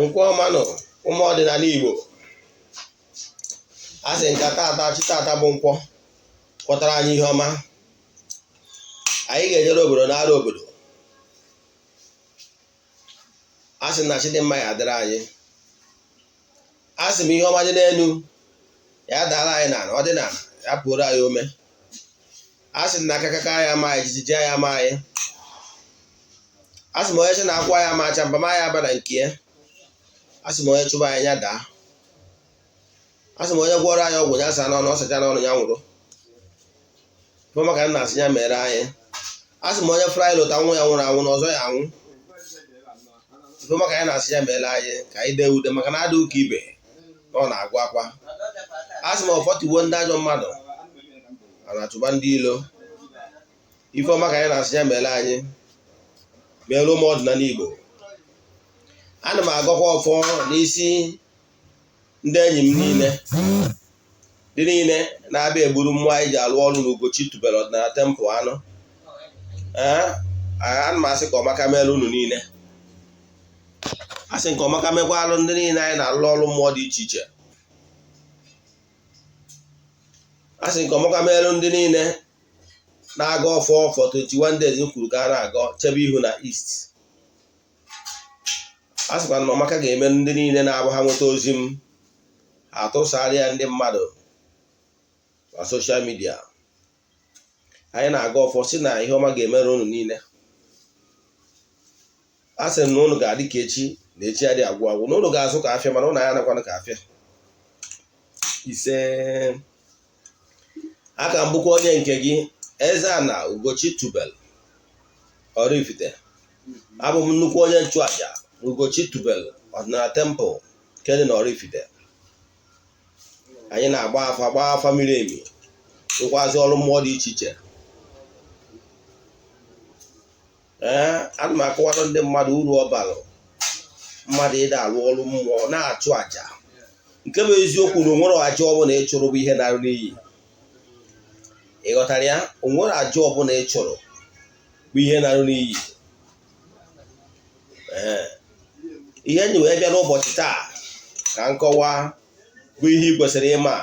Nkwọ ọmanụ ụmụ ọdịnala Igbo a sị nka tata bụ nkwọ kpọtara anyị ihe ọma. Anyị ga-ejere obodo n'ara obodo. A sị na Chidimma ya adịrị anyị. A sị m ihe ọma dị n'elu ya dara anyị n'ala, ọ dị n'ala ya pụrụ anyị ome. A sị na akakaka ya ama anyị, jijiji ya ama anyị. A sị m onye si na-akwụ ya ma acha mba ya aba na nke ya. A sị m onye chụba anyị ya daa. A sị m onye gwọrọ anyị ọgwụ ya sa n'ọnụ, ọsacha n'ọnụ ya nwụrụ. Ife maka nna asị ya mere anyị. A sị m onye fụrụ anyị lụta nwụ ya nwụrụ anwụ na ọzọ ya anwụ. Ife maka ya na-asị ya mere anyị ka anyị dee ude maka na adị ụka ibe na ọ na-agụ akwa. A sị m ọfọtuwo ndị ajọ mmadụ a na-achụba ndị ilo. Ife ọma ka ya na-asị ya mere anyị meelu ụmụ ọdịnala Igbo. Ana m agọkwa ọfọ n'isi ndị enyi m niile ndị niile na-abịa egburu mmụọ anyị ji alụ ọrụ n'Ugochi tubelu ọdịnala tempụl anụ. Ana m asị ka ọmaka meelu unu niile. Asị nke ọmaka mekwa alụ ndị niile anyị na-alụ ọrụ mmụọ dị iche iche. Asị nke ọmaka meelu ndị niile na-aga ọfọ 21 days kwuru ka a na-agọ chebe ihu na East. A sịkwa na ọmaka ga-eme ndị niile na-abụ ha nweta ozi m atụsara ya ndị mmadụ na soshal midia. Anyị na-aga ọfọ si na ihe ọma ga-emere unu niile. A sị na unu ga-adị ka echi na echi adị agwụ agwụ, na unu ga-azụ ka afịa mana unu anya nakwana ka afịa. Ise aka m bụkwa onye nke gị Eze-Ana Ugochi tubelu Oraifite. Abụ m nnukwu onye nchụaja Ugochi tubelu ọdịnala tempụl nke dị na Oraifite. Anyị na-agba afa miri emi, rụkwazi ọrụ mmụọ dị iche iche. Ana m akọwara ndị mmadụ uru ọ bara mmadụ ịda alụ ọrụ mmụọ na-achụ àjà. Nke bụ eziokwu na onwere àjà ọbụla ị chụrụ bụ ihe na-arụ n'iyi. Ị ghọtara ya? Onwere àjà ọbụla ị chụrụ bụ ihe na-arụ n'iyi. Ihe nyi wee bịa n'ụbọchị taa ka nkọwa bụ ihe ị kwesịrị ịma,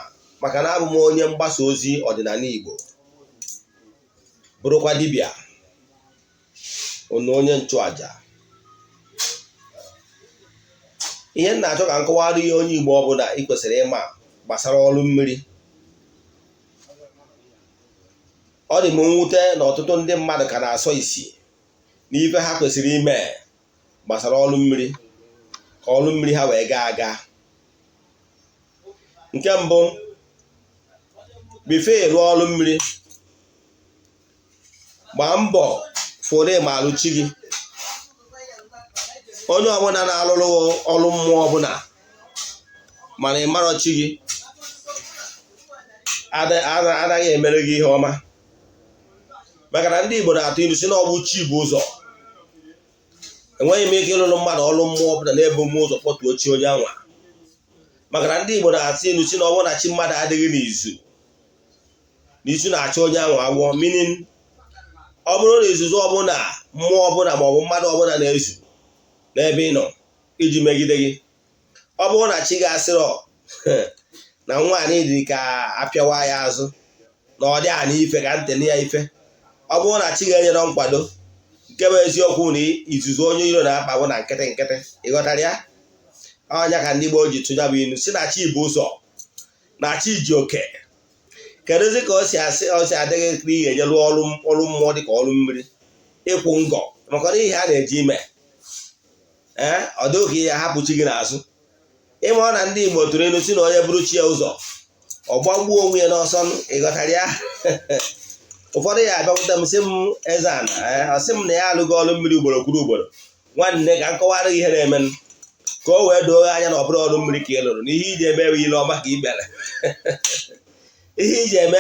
maka na abụ m onye mgbasa ozi ọdịnala Igbo, bụrụkwa dibịa onye nchụaja. Ihe m na-achọ ka nkọwara ihe onye Igbo ọbụla ị kwesịrị ịma gbasara ọrụ mmiri. Ọ dị m mwute na ọtụtụ ndị mmadụ ka na-asọ isi n'ife ha kwesịrị ime gbasara ọrụ mmiri ka ọrụ mmiri ha wee gaa aga. Nke mbụ, bifo ịrụ ọrụ mmiri, gbaa mbọ fụrụ ma alụchi gị. Onye ọbụla na-alụrụ ọrụ mmụọ ọbụla mana ị marọ chi gị anaghị emere gị ihe ọma, maka na ndị Igbo na-atụ ilu si na ọ bụ chi bụ ụzọ. Enweghị m ike ịlụrụ mmadụ ọrụ mmụọ ọbụla na-ebu m ụzọ kpọtuo chi onye anwa, maka na ndị Igbo na-atụ ilu si na ọ bụrụ na chi mmadụ adịghị n'izu na-achọ onye anwa agwọ. Meaning, ọ bụrụ na izuzu ọbụla mmụọ ọbụla maọbụ mmadụ ọbụla na-ezu n'ebe ị nọ iji megide gị, ọ bụrụ na chi ga-asịrọ na nwaanyị dị ka apịawa ya azụ na ọ dị ana ife ka ntene ya ife, ọ bụrụ na chi ga-enyere nkwado, nke bụ eziokwu na izuzu onye iro na-akpa bụ na nkịtị nkịtị. Ịghọtara ya? Ọnya ka ndị Igbo ji tụnya bụ inu si na chi bụ ụzọ na chi ji oke. Kedụzi ka o si adịghị ka ị ga-enyelu ọrụ mmụọ dịka ọrụ mmiri ịkwụ ngọ maka na ihe a na-eji ime ọ dịghị ka ihe hapụ chi gị n'azụ. Ịma na ndị Igbo tụrụ elu si na onye bụrụ chi ya ụzọ ọ gbagbuo onwe ya n'ọsọ. Ịghọtara ya? Ụfọdụ ya abịakwute m sị m Eze-Ana ọ sị m na ya alụghị ọrụ mmiri ugboro kwuru ugboro. Nwanne ka m kọwara gị ihe na-eme ka o wee doo anya na ọ bụrụ ọrụ mmiri ka ị lụrụ na ihe iji eme bụ ile ọma ka ị bịara. Ihe iji eme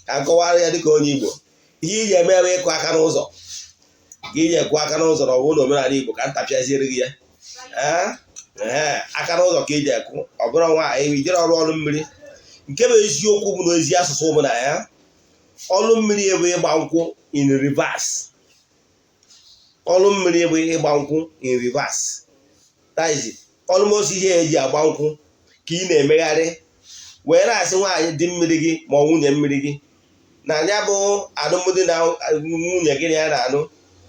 ka nkọwara ya dịka onye Igbo, ihe iji eme bụ ịkụ aka n'ụzọ. Ka iji ekwu aka n'ụzọ na ọ bụrụ na omenala Igbo ka ntapịaziere gị ya. Aka n'ụzọ ka iji ekwu, ọ bụrụ nwaanyị ijere ọrụ mmiri. Nke bụ eziokwu bụ na ezi asụsụ bụ na ya ọrụ mmiri bụ ịgba nkwụ in reverse. Ọrụ mmiri bụ ịgba nkwụ in reverse. taizi almost ihe eji agba nkwụ ka ị na-emegharị wee na-asị nwaanyị dị mmiri gị ma ọ nwunye mmiri gị na ya bụ alụmdi na nwunye gị na ya na-anụ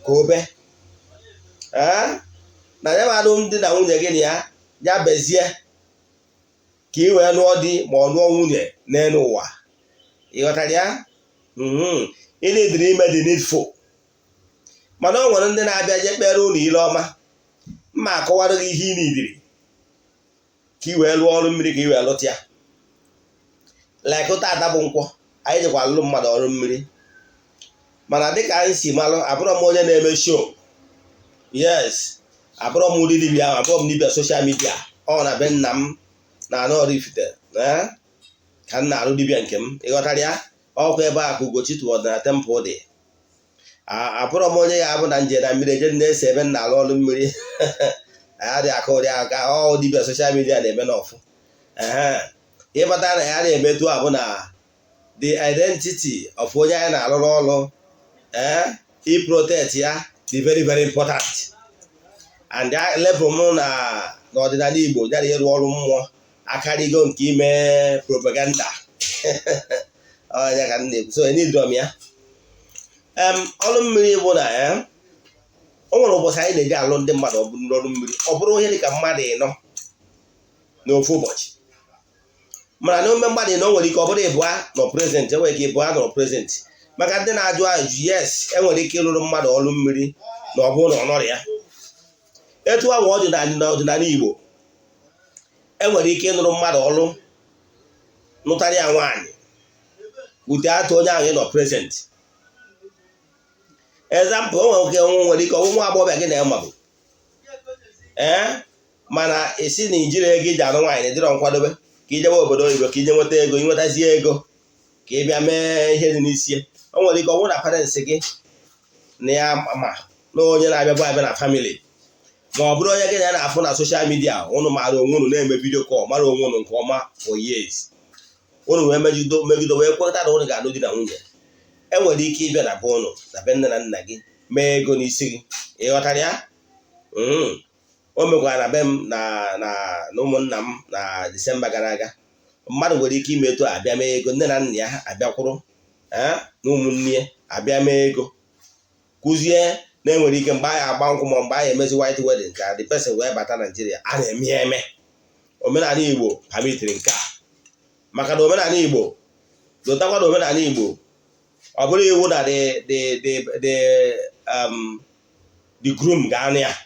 ka obe na ya bụ alụmdi na nwunye gị na ya bezie ka ị wee lụọ di ma ọ lụọ nwunye n'elu ụwa. Ịghọtara ya? Ị na-ediri ime dị needful. Mana ọ nwere ndị na-abịa je kpere ụlọ ile ọma mma akọwara gị ihe ị na-ediri ka ị wee lụọ ọrụ mmiri ka ị wee lụta ya. Like ụta ada bụ nkwọ anyị jikwa alụ mmadụ ọrụ mmiri, mana dịka anyị si malụ abụrọ m onye na-eme show. Yes, abụrọ m ụdị dibịa ahụ, abụrọ m dibịa soshal midia. Ọ na be nna m na anọ Oraifite ka m na-alụ dibịa nke m. Ịghọtara ya? Ọkwa ebe a ka Ugochi tụwọdụ na tempụl dị. Abụrọ m onye ya abụ na nje na mmiri eje na-ese ebe m na-alụ ọrụ mmiri ya dị aka ụdị aka ọ dibịa soshal midia na-eme n'ọfụ. Ịbata na ya na-emetụ abụ na the identity of onye anyị na-alụrụ ọrụ i-protect ya dị very very important. And level m na n'ọdịnala Igbo ya na-eru ọrụ mmụọ akarịgo nke ime propaganda. Ọnya ka m na-ekwu. So enidrom ya ọrụ mmiri bụ na o nwere ụbọchị anyị na-eji alụ ndị mmadụ ọrụ mmiri. Ọ bụrụ ihe dịka mmadụ ịnọ n'ofu ụbọchị, mana na ome mmadụ ịnọ nwere ike ọ bụrụ ịbụa nọ prezent, enwere ike ịbụa nọ prezent. Maka ndị na-ajụ ajụ, yes, enwere ike ịlụrụ mmadụ ọrụ mmiri na ọ bụrụ na ọ nọrọ ya. Etu ahụ ọ dị n'ọdịnala Igbo, enwere ike ịnụrụ mmadụ ọrụ nụtara ya nwaanyị wute atụ onye ahụ nọ prezent. Example, nwere ike ọnwụ nwa agbọghọbịa gị na ya mabụ mana esi na ijiri ego iji anụ nwaanyị na-edịrọ nkwadobe ka ijebe obodo oyibo ka ije nweta ego, inwetazie ego ka ị bịa mee ihe dị n'isi. O nwere ike ọnwụ na parents gị na ya ma na onye na-abịa bụ abịa na family, ma ọ bụrụ onye gị na ya na-afụ na soshal midia ụnụ mara onwe ụnụ na-eme vidio kọl, mara onwe ụnụ nke ọma for years, ụnụ wee megido wee kwekọta na ụnụ ga-alụ di na nwunye. Enwere ike ịbịa na be ụnụ na be nne na nna gị mee ego n'isi gị. Ịghọtara ya? O mekwara na be m na ụmụnna m na Disemba gara aga. Mmadụ nwere ike ime etu abịa mee ego, nne na nna ya abịakwụrụ na ụmụnne ya abịa mee ego, kụzie na enwere ike mgbe anyị agba nkwụ ma mgbe anyị emezi white wedding ka the person wee bata Naijiria. A na-eme ya eme. Omenala Igbo pamitiri nke a, maka na omenala Igbo dotakwa na omenala Igbo ọ bụrụ iwu na the groom ga-anụ ya.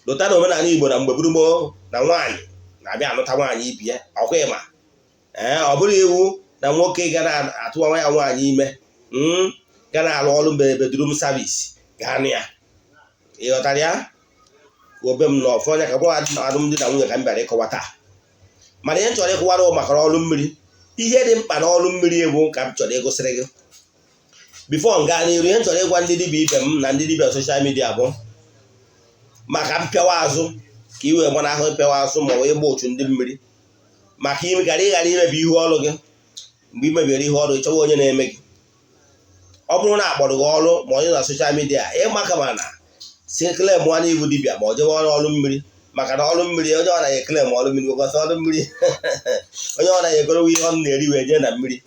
Lụta na omenala Igbo na mgbe gboo na nwaanyị na-abịa anụta nwaanyị ibi ya, ọkwa ịma ọ bụrụ iwu na nwoke ga na-atụwa nwa ya nwaanyị ime ga na-alụ ọrụ bedroom service ga-anụ ya. Ịghọtara ya? Obe m na ọfọ onye ka bụ alụmdi na nwunye ka m bịara ịkọwa taa. Mana ihe m chọrọ ịkọwara maka ọrụ mmiri, ihe dị mkpa n'ọrụ mmiri bụ ka m chọrọ ịgụsịrị gị bifo m gaa n'iru. Ihe m chọrọ ịgwa ndị dibịa ibe m na ndị dibịa soshal midia bụ maka mpịawa azụ, ka ị wee gbanahụ mpịawa azụ ma ọ bụ ịgba ochu ndị mmiri, maka ime ghara imebi ihu ọrụ gị. Mgbe ị mebiri ihe ọrụ, ịchọwa onye na-eme gị. Ọ bụrụ na akpọrọ gị ọrụ ma onye na soshal midia, ịmaka mana si klem nwa na ibu dibịa ma ọ jewe ọrụ mmiri, maka na ọrụ mmiri onye ọ naghị ekele ma ọrụ mmiri gwekọta ọrụ mmiri onye ọ naghị egorowe ihe ọ na-eri wee jee na mmiri.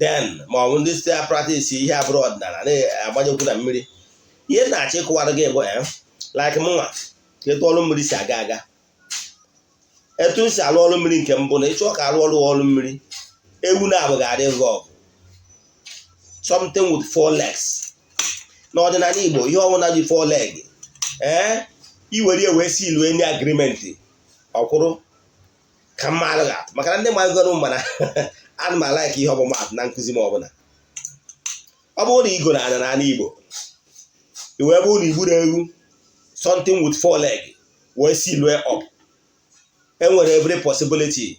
Then ma ọ bụ ndị site practice ihe abụrụ ọdịnala na-agbanyekwu na mmiri. Ihe na-achọ ịkụwara gị bụ like mụnwa ka etu ọrụ mmiri si aga aga. Etu si alụ ọrụ mmiri nke mbụ na ịchọ ka alụ ọrụ mmiri, ewu na-abụ ga-adị involved, something with 4 legs. N'ọdịnala Igbo, ihe ọbụla ji 4 leg iwere wee si ilu enye agrimenti ọkwụrụ ka mma alụ ga-atụ. Maka na ndị magoro mana ana m alaiki ihe ọbụma atụ na nkụzi m ọbụla. Ọ bụrụ na igoro ana n'ala Igbo, iwee bụrụ na igburu ewu something with 4 leg wee si ilue up, enwere every possibility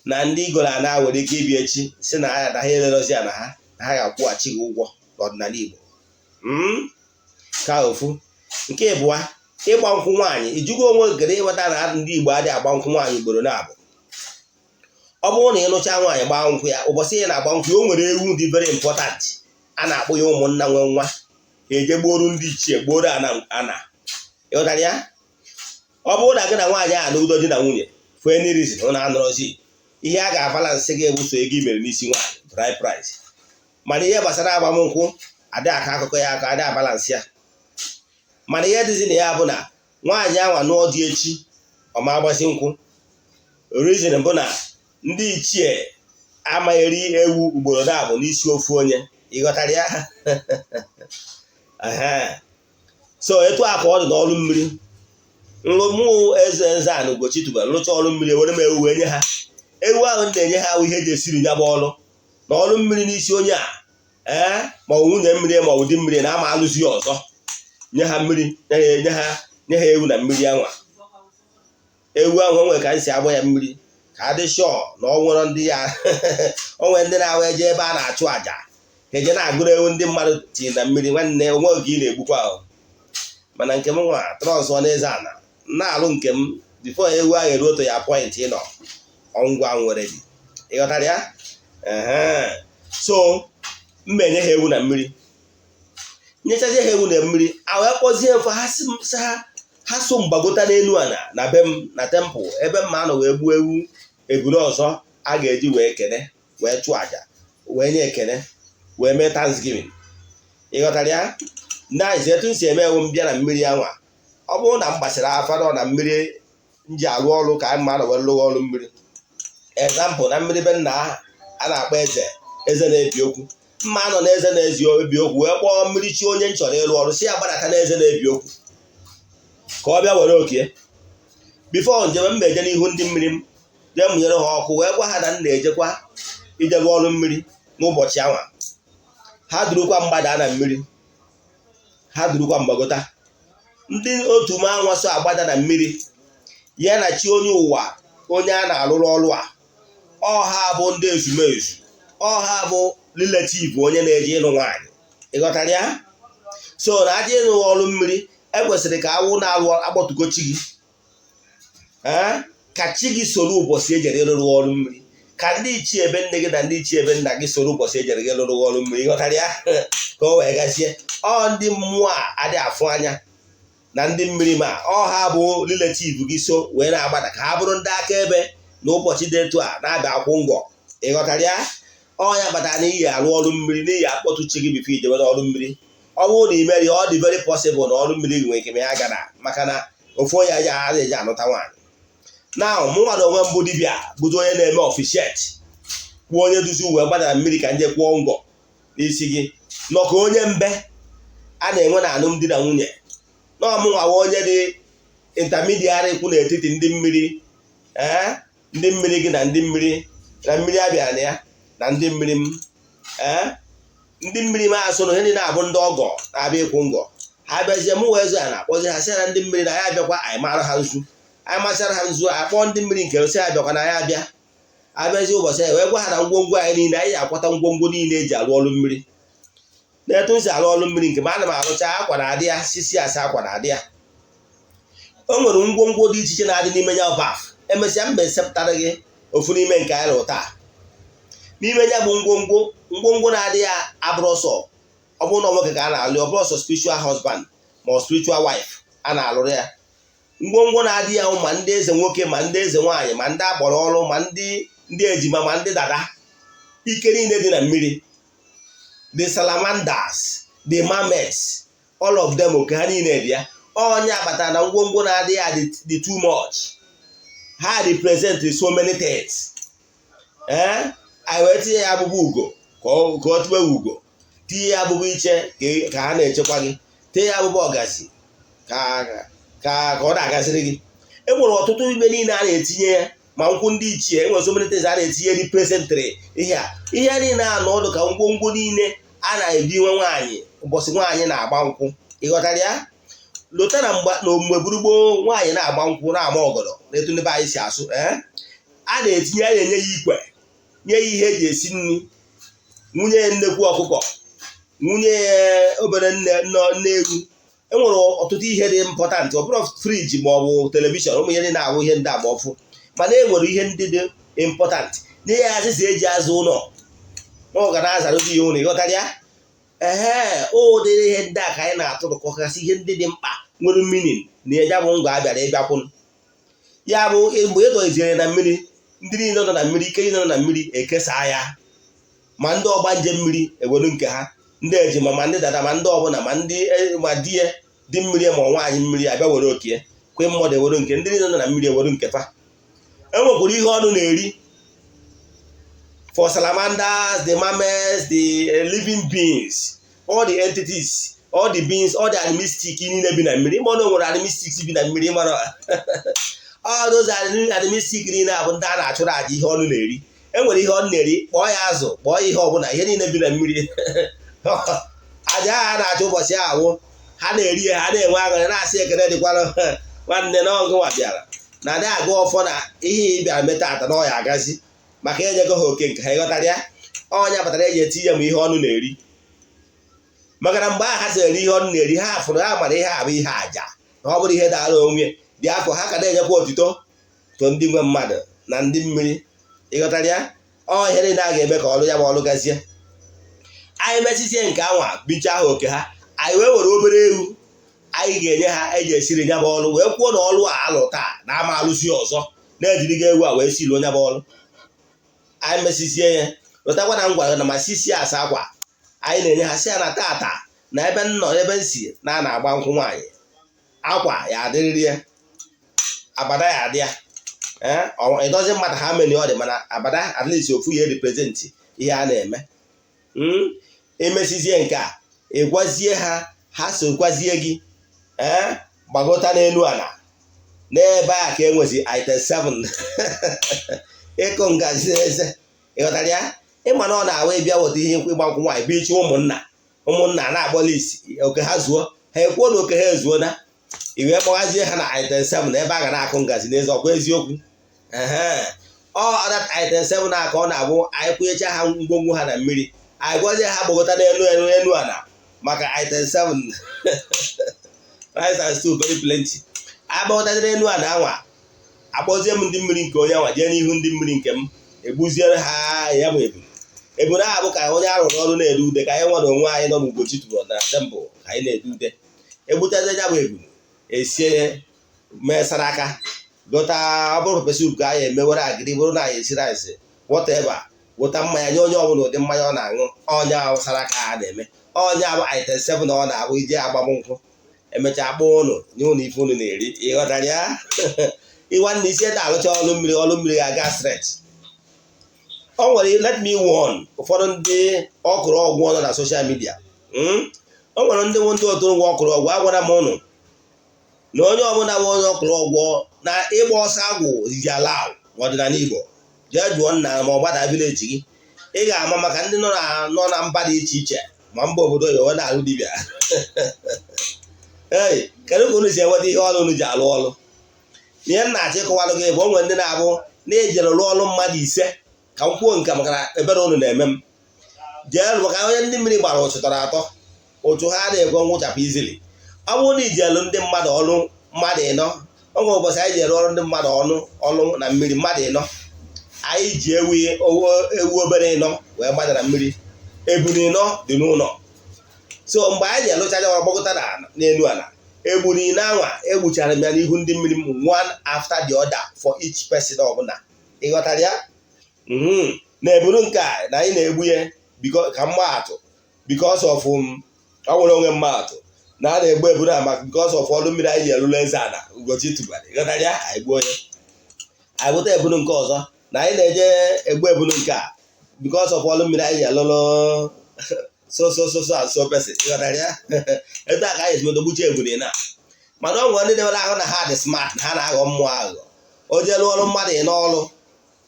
na ndị igoro ana nwere ike ibi echi si na ha adaghị elerozi ya na ha ga-akwụghachi gị ụgwọ n'ọdịnala Igbo. Ka ofu. Nke ịbụa, ịgba nkwụ nwaanyị. Ijugo onwe gere ịghọta na ndị Igbo adịghị agba nkwụ nwaanyị ugboro na-abụ. Ọ bụrụ na ịnụcha nwaanyị gbaa nkwụ ya, ụbọchị ya na-agba nkwụ ya, o nwere ewu dị very important a na-akpọ ya ụmụnna nwe nwa, eje gboro ndị ichie gboro ana ịghọtara ya. Ọ bụrụ na gị na nwaanyị a n'udo di na nwunye for any reason ọ na-anọrọzi, ihe a ga-abalansị gị bụ so ego i mere n'isi nwaanyị bride price, mana ihe gbasara agbamnkwụ adị aka akụkọ ya aka adị abalansị ya. Mana ihe dịzi na ya bụ na nwaanyị anwa nụọ di echi ọ ma agbasi nkwụ, reason bụ na ndị ichie amagheri ewu ugboro na-abụ n'isi ofu onye, ịghọtara ya. So etu a ka ọ dị n'ọrụ mmiri. Nlụmụ eze Nzanụ Ugochi tubelu lụcha ọrụ mmiri were m ewu enye ha. Ewu ahụ na-enye ha ihe eji esiri ya bụ ọrụ na ọrụ mmiri n'isi onye a ma ọ nwunye mmiri ma ọ dị mmiri na ama alụzi ya ọzọ, nye ha mmiri, nye ha ewu na mmiri anwa. Ewu ahụ nwere ka anyị si agba ya mmiri ka adị shọ na ọ nwere ndị ya onwe ndị na-awa eje ebe a na-achụ àjà eje na-agụrụ ewu ndị mmadụ tiri na mmiri, nwanne onwe oge ị na-egbukwa ahụ. Mana nke m nwa trọnsọ n'eze ana na-alụ nke m bifo ewu ahụ eruo to ya point ịnọ ngwa nwere dị, ịghọtara ya. So mmenye ha ewu na mmiri, nyechazie ha ewu na mmiri a wee kpọzie mfe ha so mgbagota n'elu ana na be m na tempụl ebe mma anọ wee gbuo ewu eburu ọzọ a ga-eji wee kene wee chụọ àjà wee nye ekene wee mee Thanksgiving, ịghọtara ya. Naizi etu m si eme ewu m bịa na mmiri anwa, ọ bụrụ na m gbasara afado na mmiri m ji alụ ọrụ ka anyị mma nọ wee lụọ ọrụ mmiri. Example, na mmiri be nna a na-akpọ eze na-ebi okwu, mma anọ na eze na-ezi ebi okwu wee kpọọ mmiri chi onye m chọrọ ịlụ ọrụ si ya gbadata na eze na-ebi okwu ka ọ bịa were okie. Bifo njem m eje n'ihu ndị mmiri m jee mụnyere ha ọkụ wee gwa ha na m na-ejekwa ije lụọ ọrụ mmiri n'ụbọchị anwa. Ha durukwa mgbada na mmiri, ha durukwa mgbagota. Ndị otu m anwa so agbada na mmiri ya na chi onye ụwa onye a na-alụrụ ọrụ a, ọha bụ ndị ezumezu, ọha bụ relative onye na-eje ịlụ nwaanyị, ịghọtara ya. So na aja ịlụ ọrụ mmiri ekwesịrị ka awụ na-alụ akpọtugo chi gị, ka chi gị soro ụbọchị ejere ịlụrụ ọrụ mmiri, ka ndị ichie ebe nne gị na ndị ichie ebe nna gị soro ụbọchị ejere gị ịlụrụ ọrụ mmiri, ịghọtara ya. Ka o wee gazie ndị mmụọ a adị afụ anya na ndị mmiri ma ọha bụ relative gị so wee na-agbada ka ha bụrụ ndị akaebe na ụbọchị dị etu a na-abịa akwụ ngwọ, ịghọtara ya. Ọnya batara na iyi alụ ọrụ mmiri n'ihi akpọtụ chi gị bifo ijebe n'ọrụ mmiri. Ọ bụrụ na imeri ọ dị very possible na ọrụ mmiri nwere ike ya gara maka na ofu onye aja a eji anụta nwaanyị. Na mụnwa na onwe mbụ dibịa bụzi onye na-eme ofishet kwuo onye duzi uwe gbadara mmiri ka nje kwụọ ngọ n'isi gị nọ ka onye mbe a na-enwe na alụmdi na nwunye. N'ọmụnwawa onye dị intermediary kwu n'etiti ndị mmiri ndị mmiri gị na ndị mmiri na mmiri abịa na ya na ndị mmiri m ndị mmiri m asụ na ihe ndị na-abụ ndị ọgọ na-abịa ịkwụ ngọ. Ha bịazie m wee zo ya na-akpọzi ha sị na ndị mmiri na ya abịakwa anyị mara ha nzu, anyị masịara ha nzu akpọọ ndị mmiri nke sị ya bịakwa na ya abịa abịazi ụbọchị ya wee gwa ha na ngwongwo anyị niile anyị akwata ngwongwo niile eji alụ ọrụ mmiri. Na-etu m si alụ ọrụ mmiri nke ma ana m arụcha akwa na adị ya sisi asa akwa na adị ya. O nwere ngwongwo dị iche iche na-adị n'ime ya baf. Emesịa mbe sepụtara gị ofu n'ime nke anyị lụrụ taa. N'ime ya bụ ngwongwo na-adị ya abụrụ ọsọ ọ bụrụ na nwoke ka a na-alụ, ọ bụrụ ọsọ spiritual husband ma ọ spiritual wife a na-alụrụ ya. Ngwongwo na-adị ya ma ndị eze nwoke ma ndị eze nwaanyị ma ndị agbọrọ ọrụ ma ndị ejima ma ndị dada, ike niile dị na mmiri. The salamanders, the mermaids, all of them oke ha niile dị ya. Onye akpatara na ngwongwo na-adị ya dị too much. Ha represent so many things. Anyị wee tinye ya abụbụ ugo ka ọ tụwe ugo, tinye ya abụbụ iche ka ha na-echekwa gị, tinye ya abụbụ ọgazi ka ọ na-agaziri gị. E nwere ọtụtụ ibe niile a na-etinye ya ma nkwụ ndị ichie, enwere so many things a na-etinye representary ihe niile a n'ọdụ ka ngwongwo niile a na-ebi nwe nwaanyị ụbọchị nwaanyị na-agba nkwụ, ịghọtara ya. Lota na omume gburugbo nwaanyị na-agba nkwụ na-ama ọgọdọ na-etu ndị be anyị si asụ a na-etinye ya enye ya ikwe, nye ya ihe eji esi nri, nwunye ya nnekwu ọkụkọ, nwunye ya obere nne ewu. Enwere ọtụtụ ihe dị important, ọ bụrụ friji ma ọ bụ telivishọn, ụmụ ihe ndị na-ahụ ihe ndị agba ọfụ, mana enwere ihe ndị dị important nye ya azịza eji azụ ụlọ ma ọ ga na-azara dị ya ụlọ, ịghọtara ya. Ụdịrị ihe ndị a ka anyị na-atụrụkọgasị ihe ndị dị mkpa nwere meaning na ya bụ ngwa abịara ịbịakwụ. Ya bụ mgbe ị dọziere na mmiri, ndị niile nọ na mmiri, ike niile nọ na mmiri ekesaa ya, ma ndị ọgbanje mmiri ewere nke ha, ndị ejima ma ndị dada ma ndị ọbụla ma ndị ma di ya dị mmiri ma nwaanyị mmiri abịa were oke, kwe mmadụ ewere nke, ndị niile nọ na mmiri ewere nke fa. Enwekwara ihe ọnụ na-eri for salamanders, the mammals, the living beings, all the entities, all the beings, all the animistic niile bi na mmiri. Ịma na o nwere animistic bi na mmiri, mara all those animistic niile abụ ndị a na-achụrụ aja ihe ọnụ na-eri. Enwere ihe ọnụ na-eri, kpọọ ya azụ, kpọọ ihe ọbụla, ihe niile bi na mmiri aja ha na-achụ ụbọchị ahụ, ha na-eri ya, ha na-enwe aṅụrị, na-asị ekele dịkwara nwanne na ọgụnwa bịara na adị agụ ọfọ na ihe ị bịara meta ata na ọ ya agazi maka enyego ha oke nke ha. Ịghọtara ya? Ọnya batara eji eti ya ma ihe ọnụ na-eri, maka na mgbe ahụ ha sịrị ihe ọnụ na-eri, ha fụrụ ha mara ihe abụ ihe aja na ọ bụrụ ihe dara onwe dị afọ, ha ka na-enyekwa otito to ndị nwe mmadụ na ndị mmiri. Ịghọtara ya? Ọ ihe niile a ga-eme ka ọrụ ya ma ọrụ gazie. Anyị mesisie nke anwa bicha ha oke ha, anyị wee were obere ewu anyị ga-enye ha eji esiri ya bụ ọrụ, wee kwuo na ọrụ a alụ taa na ama alụsi ọzọ, na-ejiriga ewu a wee siri onye bụ ọrụ. Anyị mesisie ya, wetakwa na ngwa na ma sisi asa akwa anyị na-enye ha, si ya na tata na ebe nnọ ebe nsi na na-agba nkwụ nwaanyị, akwa ya adịrịrị ya, abada ya adị ya. Ịdozi mmadụ ha meni ọ dị, mana abada at least ofu ya represent ihe a na-eme. Emesizie nke a, ịgwazie ha, ha sokwazie gị gbagota n'elu ala n'ebe a ka enwezi item 7 ịkụ ngazi eze. Ịghọtara ya? Ịma na ọ na-awa ịbịa weta ihe ịgba nkwụ nwaanyị bụ ichi ụmụnna na-akpọla isi oke ha zuo, ha ekwuo na oke ha ezuo na iwee kpọghazie ha na item 7 na ebe a ga na-akụ ngazi n'eze. Ọkwa eziokwu? Ọ dat item 7 na aka ọ na-abụ anyị kwụnyecha ha ngwongwo ha na mmiri, anyị gwazie ha gbagota n'elu ala maka item 7 rice and stew very plenty. Agbagotadịrị elu ala anwa, akpọzie m ndị mmiri nke onye anwa jee n'ihu ndị mmiri nke m, egbuziere ha ya bụ eburu ahụ bụ ka onye arụrụ ọrụ na-ede ude, ka anyị nwere onwe anyị nọ n'Ugochi tụrụ na tembụl ka anyị na-ede ude. Egbutazie ya bụ eburu, esie mee saraka, gota ọ bụrụ pepe soup ka anyị emewere agịrị, bụrụ na anyị esiri anyị whatever, wota mmanya nye onye ọbụla ụdị mmanya ọ na-aṅụ. Ọnya saraka a na-eme, ọnya bụ item 7 na ọ na-abụ ije agbamnkwụ, emechaa kpọọ ụnụ nye ụnụ ife ụnụ na-eri. Ịghọtara ya? Ịnwanne isi ede alụcha ọrụ mmiri ga-aga stretch. O nwere let me warn ụfọdụ ndị ọkụrụ ọgwụ nọ na social media. O nwere ndị otu ngwa ọkụrụ ọgwụ, agwara m ụnụ na onye ọbụla bụ onye ọkụrụ ọgwụ na ịgba ọsọ agwụ ji ala ọdịnala Igbo, jee jụọ nna ma ọ gbada vileji gị, ị ga-ama maka ndị nọ na mba dị iche iche ma mba obodo ya na-alụ dibịa. Kedu ka unu si enweta ihe ọrụ unu ji alụ ọrụ? Ihe m na-achọ ịkọwalụ gị bụ onwe ndị na-abụ na-ejere rụọ ọrụ mmadụ 5 ka m kwuo nke maka na ebere unu na-eme m jee maka onye ndị mmiri gbara ụchụ tọrọ atọ, ụchụ ha na-ekwe nwụchapụ izili. Ọ bụrụ na iji elu ndị mmadụ ọrụ mmadụ 4, o nwere ụbọchị anyị ji eru ọrụ ndị mmadụ ọrụ na mmiri mmadụ 4, anyị ji ewu obere 4 wee gbada na mmiri, eburu 4 dị n'ụlọ. So mgbe anyị ji elụchaja ọrụ gbagota n'elu ala, egburu 4 anwa egbuchara m ya n'ihu ndị mmiri m, one after the other for each person ọbụla. Ịghọtara ya? Na eburu nke a na anyị na-egbu ya ka mmaatụ because of ọ nwere onwe mmaatụ na a na-egbu eburu a maka because of ọrụ mmiri anyị ji elụlụ eze ala Ugochi tụbara. Ịghọtara ya? Anyị gbuo ya, anyị bụta eburu nke ọzọ na anyị na-eje egbu eburu nke a because of ọrụ mmiri anyị ji elụlụ so person. Ịghọtara ya? Etu a ka anyị esimedo gbucha eburu na mana ọ nwere ndị debere ahụ na ha dị smart, ha na-aghọ mmụọ aghụghọ. O jee lụọ ọrụ mmadụ n'ọrụ,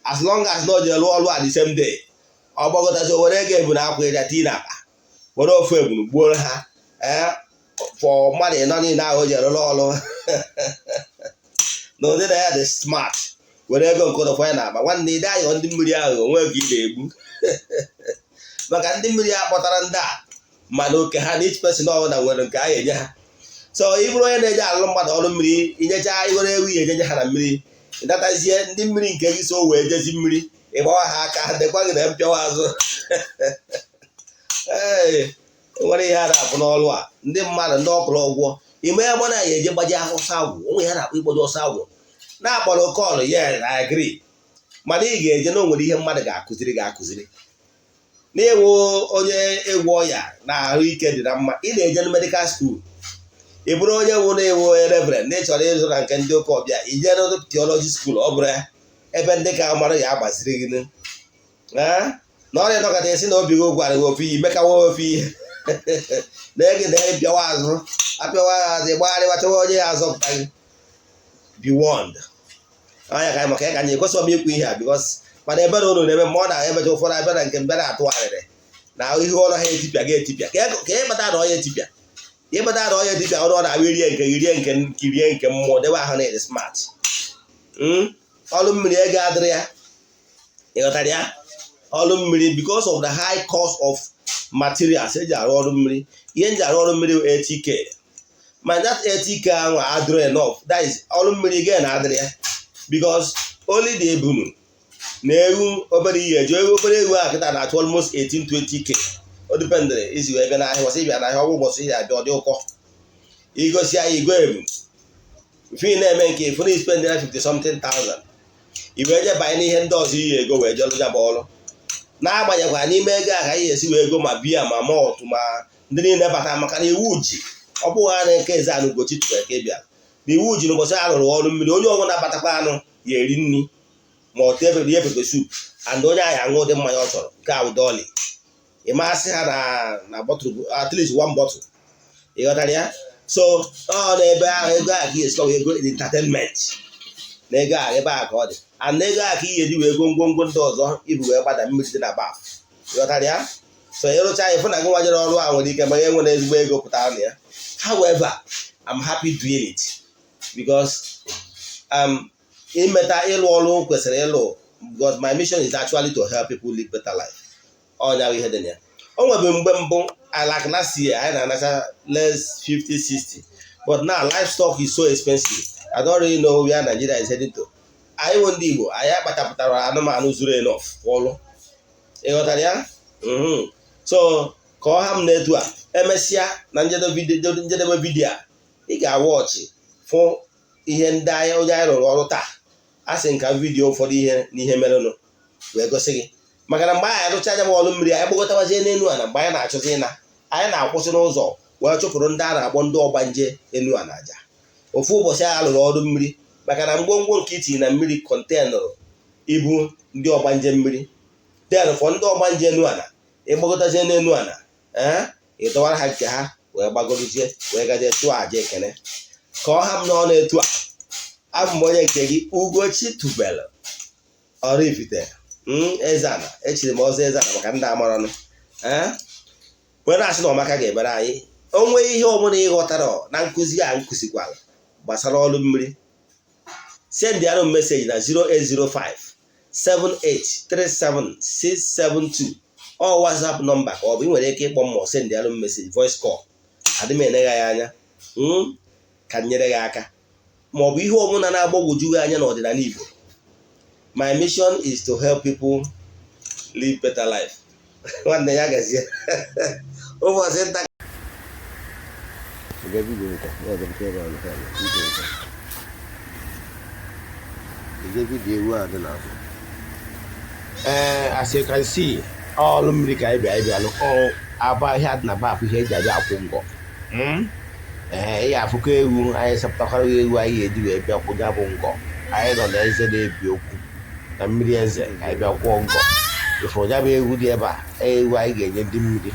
as long as na o jee lụọ ọrụ at the same day, ọ gbagotazi o were ego ebunu akwa ịja tii na akpa, were ofu ebunu gbuoro ha fọ mmadụ 4 niile ahụ o jee lụọ ọrụ na ụdị na ya dị smart, were ego nke ụdọfọ ya na akpa. Nwanne ide aghụghọ ndị mmiri aghụghọ onwe gị na-egbu maka ndị mmiri a kpọtara ndị a mana oke ha na each person ọbụla nwere nke a enye ha. So ị bụrụ onye na-eje alụ mmadụ ọrụ mmiri, inyecha iwere ewu ya ejenye ha na mmiri, ịdatazie ndị mmiri nke gị so wee jezi mmiri, ịgbawa ha aka, dịkwa gị na mpịawa azụ. Nwere ihe a na-apụ n'ọrụ a, ndị mmadụ ndị ọkụrụ ọgwọ ime ya gbana ya eje gbaji ọsọ agwụ onwe ya na-akpọ ịgbaji ọsọ agwụ na-akpọrọ kọlụ ya I agree mana ị ga-eje na o nwere ihe mmadụ ga-akụziri na-ewu onye egwu ọya na ahụike dị na mma ị na-eje na medical school ị bụrụ onye wụ na-ewu reverend na ịchọrọ ịzụ na nke ndị ụka ọbịa ije na theology school ọ bụrụ ya ebe ndị ka mara ya agbaziri gị na ọrịa nọkọta esi na obi gị gwara gị ofu ihe mekawa ofu ihe na-ege na-ebịawa azụ apịawa azụ ịgbagharịwa chọwa onye ya azọpụta gị be warned anya ka maka ya ka anyị ekwesịghị m ikwu ihe a because mana ebe na ụlọ na-eme ma ọ na-emecha ụfọdụ abịa na nke mbe na-atụgharịrị na ihe ụlọ ha etipịa ga-etipịa ka ịkpata na ọya etipịa ịkpata na ọya etipịa ọrụ ọ na-abụ irie nke mmụọ debe ahụ na ịdị smart ọrụ mmiri ego adịrị ya ịghọtara ya ọrụ mmiri because of the high cost of materials eji arụ ọrụ mmiri ihe nji arụ ọrụ mmiri 80k ma that 80k ahụ adịrị enough that is ọrụ mmiri ga na-adịrị ya because only the ebunu na-ewu obere ihe eji ewu obere ewu a kịta na-achụ almost 18-20k o dipendere isi wee bịa n'ahịa gbasị ịbịa n'ahịa ọgwụ ụbọchị ya abịa ọdị ụkọ igosi anyị igwe ebu fi na-eme nke ifu na ispendịra 50-something thousand iwe je banye n'ihe ndị ọzọ iyi ego wee jelụja bụ ọrụ na-agbanyekwa n'ime ego a ka anyị esi wee ego ma biya ma mọtụ ma ndị niile bata maka na iwu ji ọ bụghị ha na nke eze anụ Ugochi tụrụ eke bịa na iwu ji n'ụbọchị a rụrụ ọrụ mmiri onye ọbụla batakwa anụ ya eri nri ma ọ tebụl ihe pepe sup and onye ahụ aṅụ ụdị mmanya ọ chọrọ nke a ụdọọlị ịmasị ha na bọtụlụ at least one bottle ịghọtara ya so ọ na ebe ahụ ego ahụ ka ị esi ego entertainment na ego ahụ ebe ahụ ka ọ dị and ego ahụ ka ị ga-eji wee go ngwongwo ndị ọzọ ibu wee gbada mmiri dị na baf ịghọtara ya so ịrụcha ya ịfụ na gị nwanyere ọrụ ahụ nwere ike ma ihe nwere ezigbo ego pụtara na ya however I'm happy doing it because imeta ịlụ ọrụ kwesịrị ịlụ because my mission is actually to help people live better life ọnya ihe dị na ya o nwebe mgbe mbụ like last year anyị na-anacha less 50-60 but now livestock is so expensive I don't really know where Nigeria is heading to anyị bụ ndị Igbo anyị akpachapụtara anụmanụ zuru enough ọrụ ịghọtara ya so ka ọ ha m na-etu a emesịa na njedebe vidio a ị ga-awọchị fụ ihe ndị anyị onye anyị rụrụ ọrụ taa a sị nka vidio ụfọdụ ihe n'ihe merenụ wee gosi gị maka na mgbe anyị arụcha anya m ọrụ mmiri anyị gbagọtawazie n'elu a na mgbe anyị na-achọzi ịna anyị na-akwụsị n'ụzọ wee chụpụrụ ndị a na-akpọ ndị ọgbanje enu a na-aja ofu ụbọchị anyị rụrụ ọrụ mmiri maka na ngwongwo nke itinye na mmiri kọntenụrụ ibu ndị ọgbanje mmiri den fọ ndị ọgbanje enu ana ịgbagọtazie n'enu ana ịdọwara ha nke ha wee gbagorozie wee gaje tụọ aja ekene ka ọ ha m n'ọnụ etu a abụ m onye nke gị Ugochi tubelu Oraifite Eze-Ana echiri m ọzọ Eze-Ana maka ndị amaranụ wee na-asị na ọmaka ga-ebere anyị onwe ihe ọbụla ịghọtara na nkụzi a nkụzikwara gbasara ọrụ mmiri send ya meseji na 08057837672 ọ WhatsApp nọmba ka ọ bụ ị nwere ike ịkpọ m ma send ya meseji voice call adị m enegha ya anya ka nyere gị aka ma ọ bụ ihe ọbụla na-agbagwoju gị anya n'ọdịnala Igbo my mission is to help people live better life nwanne ya gazie ụbọchị nta as you can see ọrụ mmiri ka anyị bịalụ aba ahịa dị na bapụ ihe eji aja akwụ ngọ ị ga-afụkọ ewu anyị sepụtakwara ewu anyị ga-eji wee bịa kwụja bụ ngọ anyị nọ na eze na-ebi okwu na mmiri eze ka anyị bịa kwụọ ngọ ifụrụ ya bụ ewu dị ebe a ewu anyị ga-enye ndị mmiri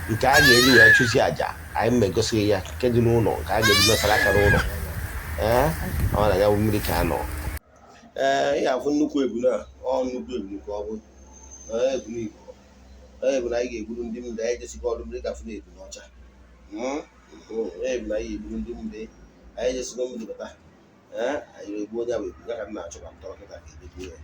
nke a ga-eji wee chụsi aja anyị megosiri ya nke dị n'ụlọ nke a ga-eji metara aka n'ụlọ ọ na ya bụ mmiri ka a nọ ị ga-afụ nnukwu ebunu a ọ nnukwu ebunu ka ọ bụ ebunu Igbo ebunu anyị ga-egburu ndị mmiri anyị jesigo ọrụ mmiri gafụ na ebunu ọcha ebunu anyị ga-egburu ndị mmiri anyị jesigo mmiri bata anyị ga-egbu onye bụ ebunu ya ka m na-achọ ka m tọrọ kịta ka egbegbu ya